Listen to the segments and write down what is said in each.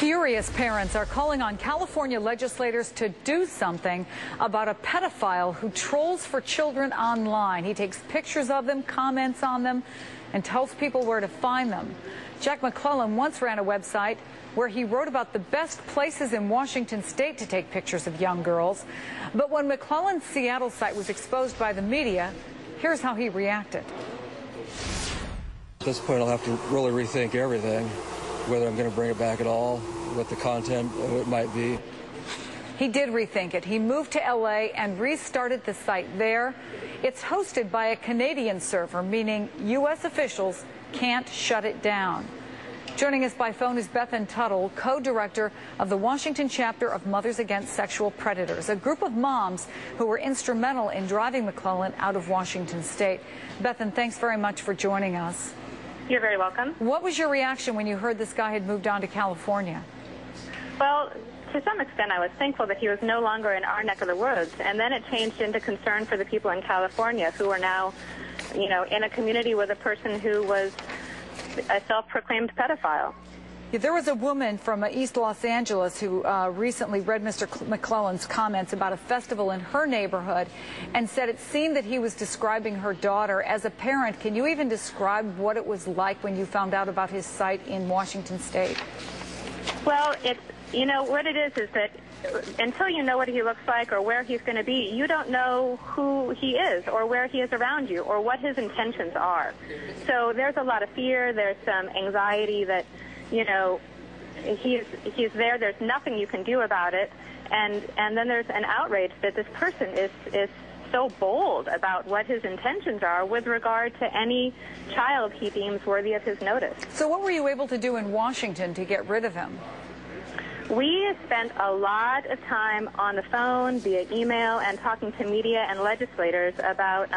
Furious parents are calling on California legislators to do something about a pedophile who trolls for children online. He takes pictures of them, comments on them, and tells people where to find them. Jack McClellan once ran a website where he wrote about the best places in Washington state to take pictures of young girls. But when McClellan's Seattle site was exposed by the media, here's how he reacted. At this point, I'll have to really rethink everything, whether I'm going to bring it back at all, what the content of it might be. He did rethink it. He moved to LA and restarted the site there. It's hosted by a Canadian server, meaning U.S. officials can't shut it down. Joining us by phone is Bethan Tuttle, co-director of the Washington chapter of Mothers Against Sexual Predators, a group of moms who were instrumental in driving McClellan out of Washington state. Bethan, thanks very much for joining us. You're very welcome. What was your reaction when you heard this guy had moved on to California? Well, to some extent, I was thankful that he was no longer in our neck of the woods, and then it changed into concern for the people in California who are now, you know, in a community with a person who was a self-proclaimed pedophile. There was a woman from East Los Angeles who recently read Mr. McClellan's comments about a festival in her neighborhood and said it seemed that he was describing her daughter. As a parent, can you even describe what it was like when you found out about his site in Washington state? Well, it's, you know, what it is that until you know what he looks like or where he's going to be, you don't know who he is or where he is around you or what his intentions are. So there's a lot of fear, there's some anxiety that, you know, he's there, there's nothing you can do about it, and then there's an outrage that this person is so bold about what his intentions are with regard to any child he deems worthy of his notice. So what were you able to do in Washington to get rid of him? We spent a lot of time on the phone, via email, and talking to media and legislators about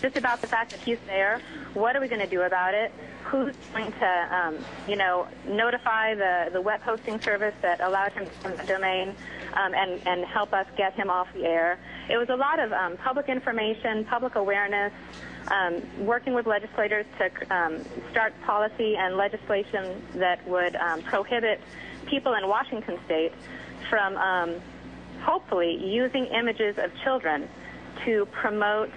just about the fact that he's there. What are we going to do about it? Who's going to, you know, notify the web hosting service that allowed him to own the domain and help us get him off the air? It was a lot of public information, public awareness, working with legislators to start policy and legislation that would prohibit people in Washington state from hopefully using images of children to promote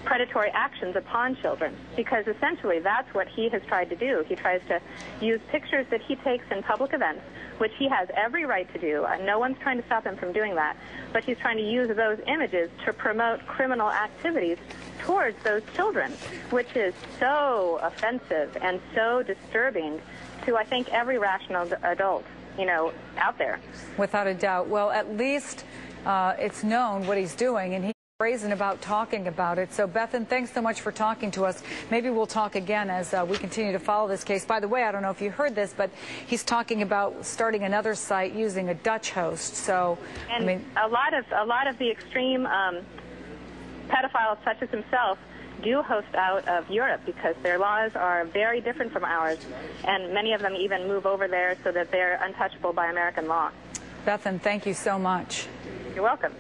predatory actions upon children, because essentially that's what he has tried to do. He tries to use pictures that he takes in public events, which he has every right to do. No one's trying to stop him from doing that, but he's trying to use those images to promote criminal activities towards those children, which is so offensive and so disturbing to, I think, every rational adult, you know, out there. Without a doubt. Well, at least it's known what he's doing, and he's brazen about talking about it. So, Bethan, thanks so much for talking to us. Maybe we'll talk again as we continue to follow this case. By the way, I don't know if you heard this, but he's talking about starting another site using a Dutch host. So, and I mean, a lot of the extreme pedophiles, such as himself, do host out of Europe because their laws are very different from ours, and many of them even move over there so that they're untouchable by American law. Bethan, thank you so much. You're welcome.